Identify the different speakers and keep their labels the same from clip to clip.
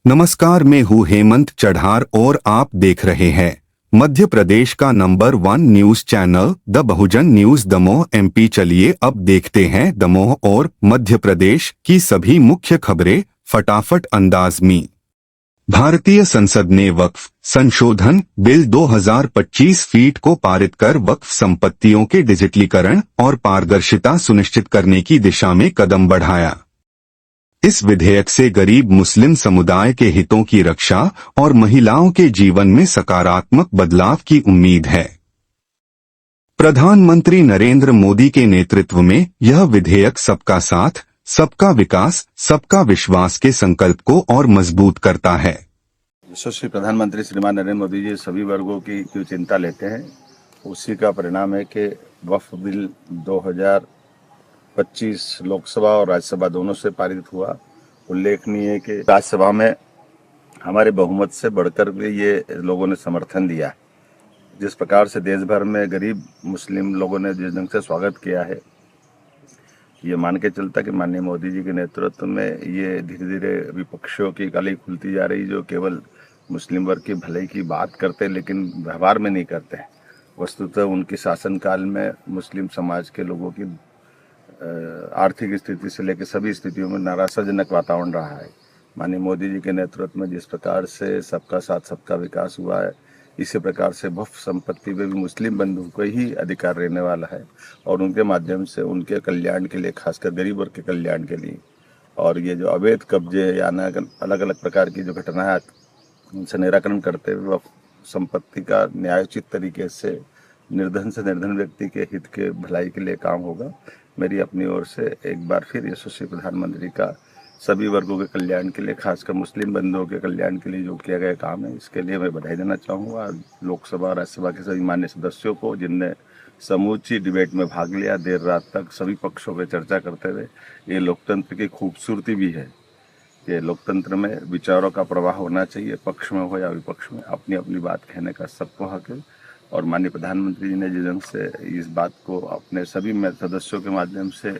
Speaker 1: नमस्कार, मैं हूँ हेमंत चढ़ार और आप देख रहे हैं मध्य प्रदेश का number 1 news channel the Bahujan news Damoh MP। चलिए अब देखते हैं दमोह और मध्य प्रदेश की सभी मुख्य खबरें फटाफट अंदाज में। भारतीय संसद ने वक्फ संशोधन बिल 2025 फीट को पारित कर वक्फ संपत्तियों के डिजिटलीकरण और पारदर्शिता सुनिश्चित करने की दिशा में कदम बढ़ाया। इस विधेयक से गरीब मुस्लिम समुदाय के हितों की रक्षा और महिलाओं के जीवन में सकारात्मक बदलाव की उम्मीद है। प्रधानमंत्री नरेंद्र मोदी के नेतृत्व में यह विधेयक सबका साथ, सबका विकास, सबका विश्वास के संकल्प को और मजबूत करता है।
Speaker 2: यशस्वी प्रधानमंत्री श्रीमान नरेंद्र मोदी जी सभी वर्गों की जो चिंता लेते हैं, उसी का परिणाम है कि वक्फ बिल 2025 लोकसभा और राज्यसभा दोनों से पारित हुआ। उल्लेखनीय है कि राज्यसभा में हमारे बहुमत से बढ़कर भी ये लोगों ने समर्थन दिया। जिस प्रकार से देश भर में गरीब मुस्लिम लोगों ने जिस ढंग से स्वागत किया है, ये मान के चलता कि माननीय मोदी जी के नेतृत्व में ये धीरे धीरे विपक्षों की गली खुलती जा रही, जो केवल मुस्लिम वर्ग की भलाई की बात करते लेकिन व्यवहार में नहीं करते। वस्तुतः उनके शासनकाल में मुस्लिम समाज के लोगों की आर्थिक स्थिति से लेकर सभी स्थितियों में निराशाजनक वातावरण रहा है। माननीय मोदी जी के नेतृत्व में जिस प्रकार से सबका साथ सबका विकास हुआ है, इसी प्रकार से वक्फ संपत्ति में भी मुस्लिम बंधुओं को ही अधिकार रहने वाला है और उनके माध्यम से उनके कल्याण के लिए, खासकर गरीब वर्ग के कल्याण के लिए, और ये जो अवैध कब्जे या अलग अलग प्रकार की जो घटना है, उनसे निराकरण करते हुए वक्फ संपत्ति का न्यायोचित तरीके से निर्धन से निर्धन व्यक्ति के हित के भलाई के लिए काम होगा। मेरी अपनी ओर से एक बार फिर यशस्वी प्रधानमंत्री का सभी वर्गों के कल्याण के लिए, खासकर मुस्लिम बंधुओं के कल्याण के लिए जो किया गया काम है, इसके लिए मैं बधाई देना चाहूँगा लोकसभा और राज्यसभा के सभी मान्य सदस्यों को, जिनने समूची डिबेट में भाग लिया। देर रात तक सभी पक्षों पर चर्चा करते हुए, ये लोकतंत्र की खूबसूरती भी है कि लोकतंत्र में विचारों का प्रवाह होना चाहिए, पक्ष में हो या विपक्ष में, अपनी अपनी बात कहने का सबको हक है। और माननीय प्रधानमंत्री जी ने जिस ढंग से इस बात को अपने सभी सदस्यों के माध्यम से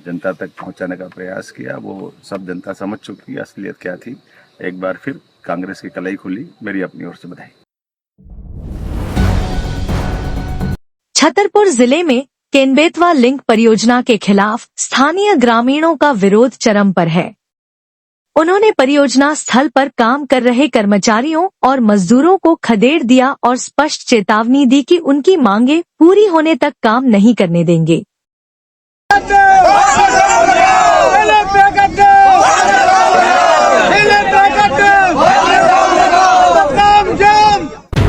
Speaker 2: जनता तक पहुंचाने का प्रयास किया, वो सब जनता समझ चुकी है असलियत क्या थी। एक बार फिर कांग्रेस की कलाई खुली, मेरी अपनी ओर से बधाई।
Speaker 3: छतरपुर जिले में केन-बेतवा लिंक परियोजना के खिलाफ स्थानीय ग्रामीणों का विरोध चरम पर है। उन्होंने परियोजना स्थल पर काम कर रहे कर्मचारियों और मजदूरों को खदेड़ दिया और स्पष्ट चेतावनी दी कि उनकी मांगे पूरी होने तक काम नहीं करने देंगे।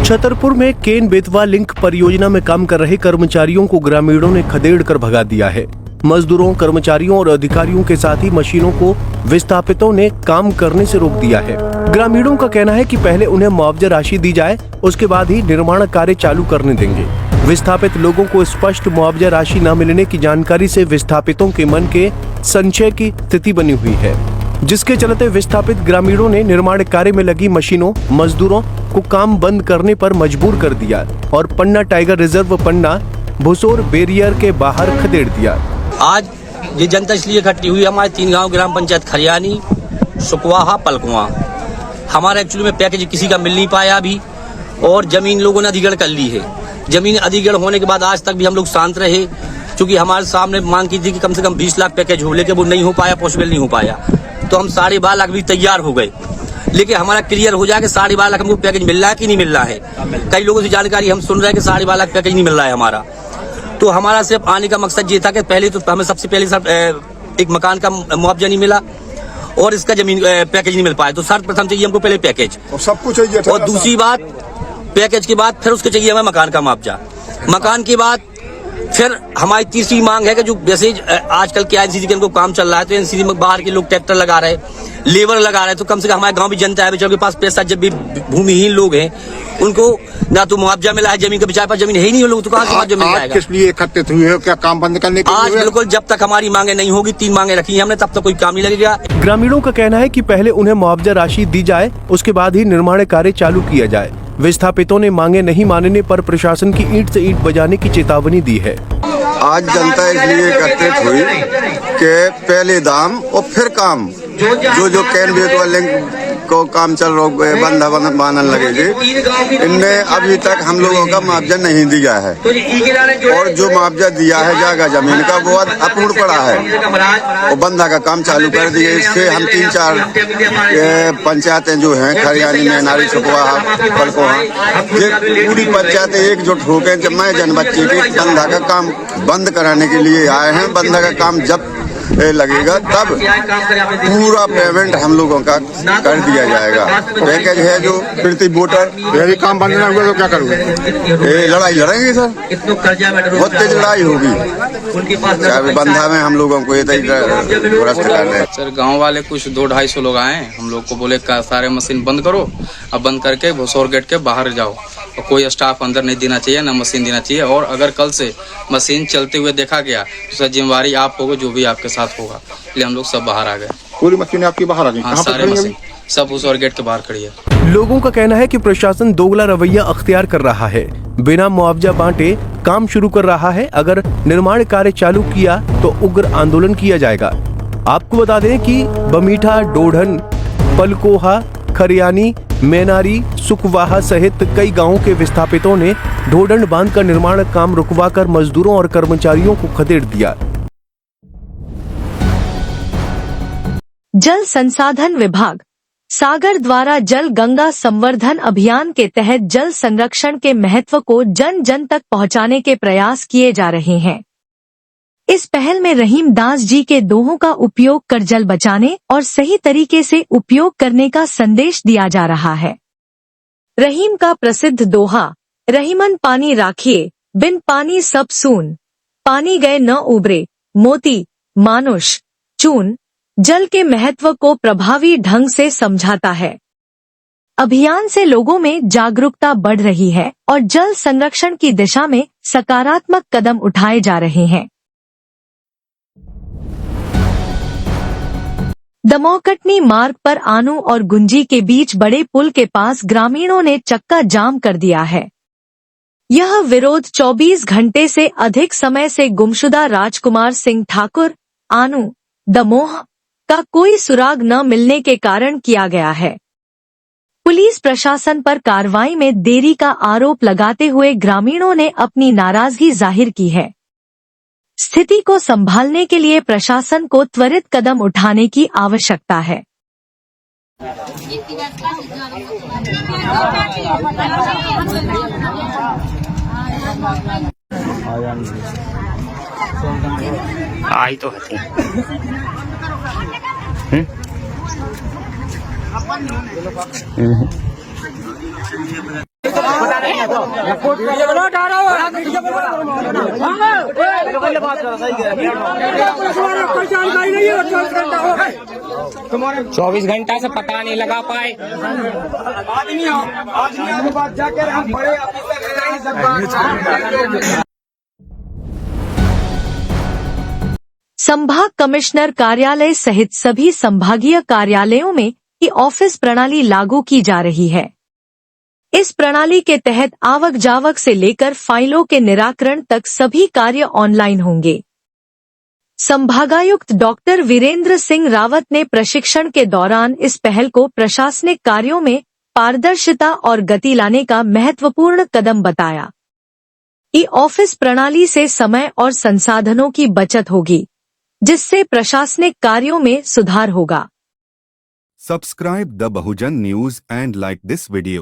Speaker 4: छतरपुर में केन-बेतवा लिंक परियोजना में काम कर रहे कर्मचारियों को ग्रामीणों ने खदेड़ कर भगा दिया है। मजदूरों, कर्मचारियों और अधिकारियों के साथ ही मशीनों को विस्थापितों ने काम करने से रोक दिया है। ग्रामीणों का कहना है कि पहले उन्हें मुआवजा राशि दी जाए, उसके बाद ही निर्माण कार्य चालू करने देंगे। विस्थापित लोगों को स्पष्ट मुआवजा राशि न मिलने की जानकारी से विस्थापितों के मन के संशय की स्थिति बनी हुई है, जिसके चलते विस्थापित ग्रामीणों ने निर्माण कार्य में लगी मशीनों, मजदूरों को काम बंद करने पर मजबूर कर दिया और पन्ना टाइगर रिजर्व पन्ना भुसोर बैरियर के बाहर खदेड़ दिया।
Speaker 5: आज ये जनता इसलिए इकट्ठी हुई, हमारे 3 गांव ग्राम पंचायत खरियानी, सुकवाहा, पलकुआ। हमारा एक्चुअली में पैकेज किसी का मिल नहीं पाया अभी, और जमीन लोगों ने अधिग्रहण कर ली है। जमीन अधिग्रहण होने के बाद आज तक भी हम लोग शांत रहे, क्योंकि हमारे सामने मांग की थी कि कम से कम 20 लाख पैकेज हो, लेकिन वो नहीं हो पाया, पॉसिबल नहीं हो पाया। तो हम 12.5 लाख भी तैयार हो गए, लेकिन हमारा क्लियर हो जाए कि 12.5 लाख हमको पैकेज मिल रहा है कि नहीं मिल रहा है। कई लोगों से जानकारी हम सुन रहे हैं कि 12.5 लाख पैकेज नहीं मिल रहा है हमारा। तो हमारा सिर्फ आने का मकसद ये था कि पहले तो हमें सबसे पहले एक मकान का मुआवजा नहीं मिला और इसका जमीन पैकेज नहीं मिल पाया। तो सर्वप्रथम चाहिए हमको पहले पैकेज
Speaker 6: और सब कुछ चाहिए,
Speaker 5: और दूसरी बात पैकेज के बाद फिर उसके चाहिए हमें मकान का मुआवजा। मकान के बाद फिर हमारी तीसरी मांग है कि जो जैसे आजकल के एनसीसी के इनको काम चल रहा है, तो एनसीसी में बाहर के लोग ट्रैक्टर लगा रहे, लेबर लगा रहे, तो कम से कम हमारे गांव भी जनता है बेचारों के पास पैसा, जब भी भूमिहीन लोग हैं उनको ना तो मुआवजा मिला है, जमीन के बेचारे पास जमीन है ही नहीं, लोग तो कहाँ से मुआवजा मिल जाएगा।
Speaker 6: किस लिए एकत्रित हुए हो? क्या काम बंद करने के लिए?
Speaker 5: आज बिल्कुल जब तक हमारी मांगे नहीं होगी, 3 मांगे रखी है हमने, तब तक कोई काम नहीं लगेगा।
Speaker 4: ग्रामीणों का कहना है कि पहले उन्हें मुआवजा राशि दी जाए, उसके बाद ही निर्माण कार्य चालू किया जाए। विस्थापितों ने मांगे नहीं मानने पर प्रशासन की ईंट से ईंट बजाने की चेतावनी दी है।
Speaker 6: आज जनता इसलिए एकत्रित हुई कि पहले दाम और फिर काम, जो कैन बेतवा लिंक को काम चल रहा है बंद बनने लगेगी, इनमें अभी तक हम लोगों का मुआवजा नहीं दिया है और जो मुआवजा दिया है जगह जमीन का वो अपूर्ण पड़ा है और बंधा का काम चालू कर दिए। इससे हम 3-4 पंचायतें जो हैं खरियानी में नारी सुकवाहा पलकोहा ये पूरी पंचायतें एकजुट होकर जब मैं जन बच्चे के बंधा का काम बंद कराने के लिए आए हैं। बंधा का काम जब लगेगा तब पूरा पेमेंट हम लोगों का कर दिया जाएगा। पैकेज है जो प्रति वोटर, यदि काम बंद ना हुआ तो क्या करोगे? लड़ाई लड़ेंगे सर, बहुत तेज लड़ाई होगी। बंधा में हम लोगों को ये ग्रस्त कर रहे हैं
Speaker 7: सर। गांव वाले कुछ 200-250 लोग आए, हम लोग को बोले सारे मशीन बंद करो, अब बंद करके भोसौर गेट के बाहर जाओ और कोई स्टाफ अंदर नहीं देना चाहिए, ना मशीन देना चाहिए। और अगर कल से मशीन चलते हुए देखा गया तो सर जिम्मेवारी आप होगा, जो भी आपके साथ होगा। इसलिए हम लोग सब बाहर आ गए।
Speaker 6: पूरी मशीन आपकी बाहर आ गई?
Speaker 7: हाँ, सारे मशीन सब भोसौर गेट के बाहर खड़ी है।
Speaker 4: लोगों का कहना है कि प्रशासन दोगला रवैया अख्तियार कर रहा है, बिना मुआवजा बांटे काम शुरू कर रहा है। अगर निर्माण कार्य चालू किया तो उग्र आंदोलन किया जाएगा। आपको बता दें कि बमीठा, डोढन, पलकोहा, खरियानी, मेनारी, सुकवाहा सहित कई गांवों के विस्थापितों ने ढोढंड बांध का निर्माण काम रुकवाकर मजदूरों और कर्मचारियों को खदेड़ दिया।
Speaker 3: जल संसाधन विभाग सागर द्वारा जल गंगा संवर्धन अभियान के तहत जल संरक्षण के महत्व को जन जन तक पहुंचाने के प्रयास किए जा रहे हैं। इस पहल में रहीम दास जी के दोहों का उपयोग कर जल बचाने और सही तरीके से उपयोग करने का संदेश दिया जा रहा है। रहीम का प्रसिद्ध दोहा, रहीमन पानी राखिए, बिन पानी सब सून, पानी गए न उबरे, मोती मानुष चून, जल के महत्व को प्रभावी ढंग से समझाता है। अभियान से लोगों में जागरूकता बढ़ रही है और जल संरक्षण की दिशा में सकारात्मक कदम उठाए जा रहे हैं। दमोह-कटनी मार्ग पर आनू और गुंजी के बीच बड़े पुल के पास ग्रामीणों ने चक्का जाम कर दिया है। यह विरोध 24 घंटे से अधिक समय से गुमशुदा राजकुमार सिंह ठाकुर, आनू, दमोह का कोई सुराग न मिलने के कारण किया गया है। पुलिस प्रशासन पर कार्रवाई में देरी का आरोप लगाते हुए ग्रामीणों ने अपनी नाराजगी जाहिर की है। स्थिति को संभालने के लिए प्रशासन को त्वरित कदम उठाने की आवश्यकता है।
Speaker 5: आई तो है
Speaker 8: 24 घंटा से पता नहीं लगा पाए।
Speaker 3: संभाग कमिश्नर कार्यालय सहित सभी संभागीय कार्यालयों में ई ऑफिस प्रणाली लागू की जा रही है। इस प्रणाली के तहत आवक जावक से लेकर फाइलों के निराकरण तक सभी कार्य ऑनलाइन होंगे। संभागायुक्त डॉक्टर वीरेंद्र सिंह रावत ने प्रशिक्षण के दौरान इस पहल को प्रशासनिक कार्यों में पारदर्शिता और गति लाने का महत्वपूर्ण कदम बताया। ई ऑफिस प्रणाली से समय और संसाधनों की बचत होगी, जिससे प्रशासनिक कार्यों में सुधार होगा।
Speaker 1: Subscribe the Bahujan News and like this video.